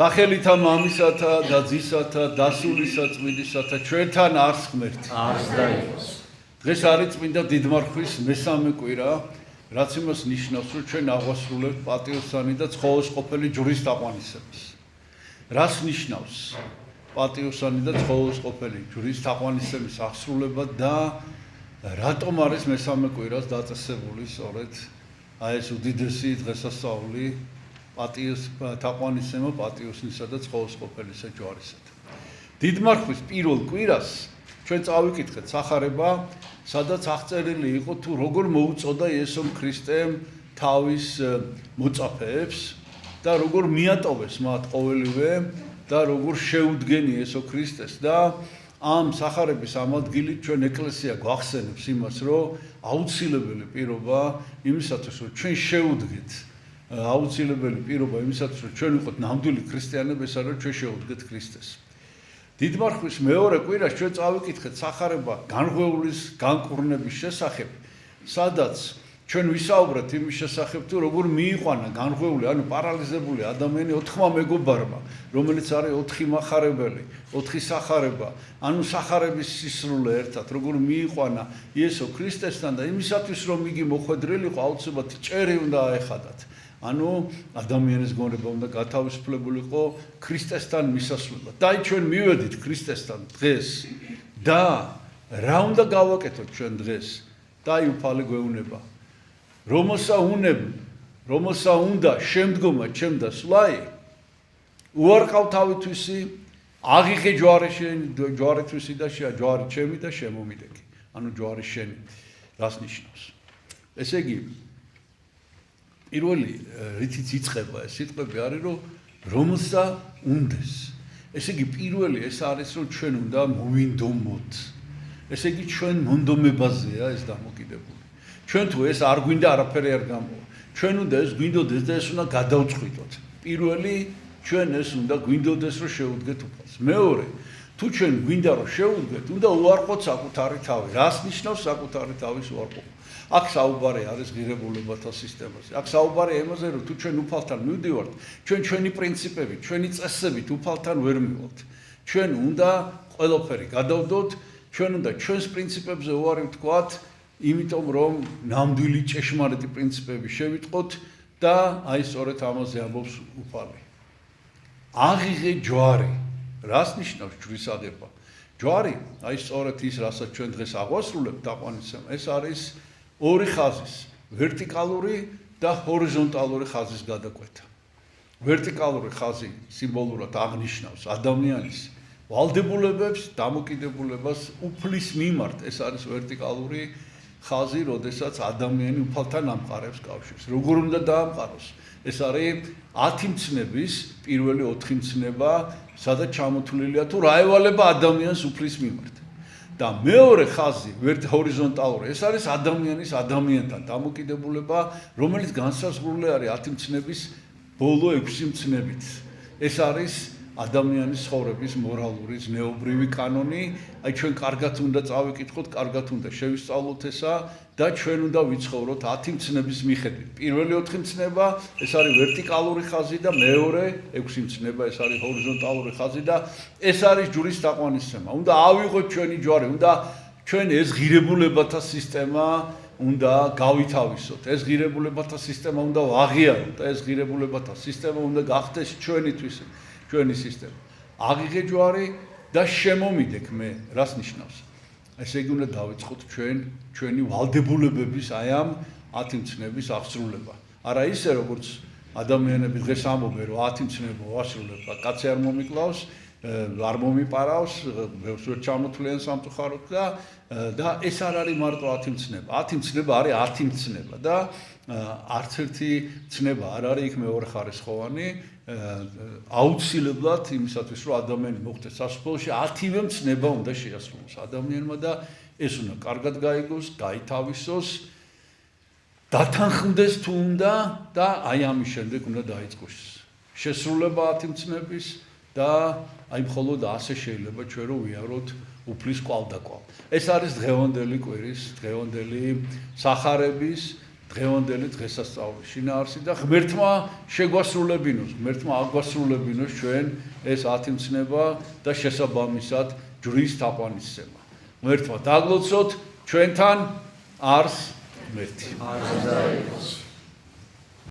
სახელითა მამისათა და ძისათა და სულისა წმინდისათა ჩვენთან არს ღმერთი. არს და იყოს. დღეს არის წმინდა დიდმარხვის მესამე კვირა, რაც იმას ნიშნავს, რომ ჩვენ აღვასრულებთ პატიოსანი და ცხოველსყოფელი ჯვრის თაყვანისებას. რას ნიშნავს პატიოსანი და ცხოველსყოფელი ჯვრის თაყვანისების აღსრულება და რატომ არის მესამე კვირას დაწესებული სწორედ ეს უდიდესი დღესასწაული თაყვანისება პატიოსნისა და ცხოველსყოფელისა ჯვარისათა. დიდმარხვის პირველ კვირას ჩვენ წავიკითხეთ სახარება, სადაც აღწერილი იყო თუ როგორ მოუწოდა იესო ქრისტემ თავის მოწაფეებს და როგორ მიატოვეს მათ ყოველივე და როგორ შეუდგენ იესო ქრისტეს და ამ სახარების ამ ადგილით ჩვენ ეკლესია გვახსენებს იმას, რომ აუცილებელი პირობა იმისათვის, რომ ჩვენ შევუდგეთ აუცილებელი პირობა იმისათვის, რომ ჩვენ ვიყოთ ნამდვილი ქრისტიანები, ეს არის ჩვენ შევუდგეთ ქრისტეს. დიდმარხვის მეორე კვირას ჩვენ წავიკითხეთ სახარება განღვეულის განკურნების შესახებ, სადაც ჩვენ ვისაუბრეთ იმის შესახებ, თუ როგორ მიიყვანა განღვეული, ანუ პარალიზებული ადამიანი 4 მეგობარმა, რომელიც არის 4 מחარებელი, 4 სახარება, ანუ სახარების სისრულე ერთად, როგორ მიიყვანა იესო ქრისტესთან და იმისათვის, რომ იგი მოხვედრილიყო, აუცილებლად ჭერი უნდა აეხადათ. ანუ ადამიანის გონება უნდა გათავისუფლებულიყო ქრისტესთან მისასვლელად. და ჩვენ მივედით ქრისტესთან დღეს და რა უნდა გავაკეთოთ ჩვენ დღეს? და უფალი გვეუბნება. რომელსა უნდა შემდგომა ჩემ და სვლაი, უარყავ თავითვისი, აღიღე ჯვარი თვისი და ჯვარი ჩემი და შემომიდეგე. ანუ ჯვარი შენი. რას ნიშნავს? ესე იგი პირველი რითიც იწყება ეს სიტყვები არის რომ რომელსა უნდეს. ესე იგი პირველი ეს არის რომ ჩვენ უნდა მოვინდომოთ. ესე იგი ჩვენ მონდომებაზეა ეს დამოკიდებული. ჩვენ თუ ეს არ გვინდა არაფერი არ გამოვა. ჩვენ უნდა ეს გვინდოდეს და ეს უნდა გადავწყვიტოთ. პირველი ჩვენ ეს უნდა გვინდოდეს რომ შევუდგეთ უფალს. მეორე თუ ჩვენ გვინდა რომ შევუდგეთ, უნდა უარყოთ საკუთარი თავი. რას ნიშნავს საკუთარი თავის უარყოფა? აქ საუბარი არის ღირებულებათა სისტემაზე. აქ საუბარი იმაზე, რომ თუ ჩვენ უფალთან მივდივართ, ჩვენ ჩვენი პრინციპებით, ჩვენი წესებით უფალთან ვერ მივალთ. ჩვენ უნდა ყველაფერი გადავდოთ, ჩვენ უნდა ჩვენს პრინციპებზე უარი ვთქვათ, იმიტომ რომ ნამდვილი ჭეშმარიტი პრინციპები შევიტყოთ და აი სწორედ ამაზე ამბობს უფალი. აღიღე ჯვარი. რას ნიშნავს ჯვრის აღება? ჯვარი, აი სწორედ ის, რასაც ჩვენ დღეს აღვასრულებთ თაყვანისება, ეს არის ორი ხაზის, ვერტიკალური და ჰორიზონტალური ხაზის გადაკვეთა. ვერტიკალური ხაზი სიმბოლურად აღნიშნავს ადამიანის ვალდებულებებს, დამოკიდებულებას უფლის მიმართ. ეს არის ვერტიკალური ხაზი, როდესაც ადამიანი უფალთან ამყარებს კავშირს. როგორ უნდა დაამყაროს? ეს არის 10 მცნების პირველი 4 მცნება, სადაც ჩამოთვლილია თუ რა ევალება ადამიანს უფლის მიმართ. და მეორე ხაზი, ჰორიზონტალური, ეს არის ადამიანთან დამოკიდებულება, რომელიც განსაზღვრული არის 10 მცნების ბოლო 6 მცნებით. ეს არის ადამიანის ცხოვრების მორალური, ზნეობრივი კანონი. აი ჩვენ კარგად უნდა წავიკითხოთ, კარგად უნდა შევისწავლოთ ესა და ჩვენ უნდა ვიცხოვროთ 10 მცნების მიხედვით. პირველი 4 მცნება, ეს არის ვერტიკალური ხაზი და მეორე 6 მცნება, ეს არის ჰორიზონტალური ხაზი და ეს არის ჯვრის თაყვანისცემა. უნდა ავიღოთ ჩვენი ჯვარი, უნდა ჩვენ ეს ღირებულებათა სისტემა უნდა გავითავისოთ. ეს ღირებულებათა სისტემა უნდა ვაღიაროთ და ეს ღირებულებათა სისტემა უნდა გახდეს ჩვენთვის ჩვენი სისტემა. აღიღე ჯვარი და შემომიდეგ მე. რას ნიშნავს? ესე იგი უნდა დავიწყოთ ჩვენი ვალდებულებების აი ამ 10 მცნების აღსრულება. არა ისე როგორც ადამიანები დღეს ამბობენ რომ 10 მცნება ვასრულებ, კაცი არ მომიკლავს, არ მომიპარავს, ბევრს ვერ ჩამოთვლიან სამწუხაროდ და ეს არ არის მარტო 10 მცნება. 10 მცნება არის 10 მცნება და არც ერთი მცნება არ არის იქ მეორეხარისხოვანი. აუცილებლად იმისათვის რომ ადამიანი მოხვდეს სასწაულში 10-ვე მცნება უნდა შეასრულოს ადამიანმა და ეს უნდა კარგად გაიგოს, გაითავისოს, დათანხმდეს თუ უნდა და აი ამის შემდეგ უნდა დაიწყოს შესრულება 10 მცნების და აი მხოლოდ ასე შეიძლება ჩვენ რომ ვიაროთ უფლის კვალდაკვალ. ეს არის დღევანდელი კვირის, დღევანდელი სახარების დღევანდელი დღესასწაულის შინაარსი და ღმერთმა შეგვასრულებინოს, ღმერთმა აგვასრულებინოს ჩვენ ეს ათიმცნება და შესაბამისად ჯვრის თაყვანისცემა. ღმერთმა დაგლოცოთ ჩვენთან არს ღმერთი.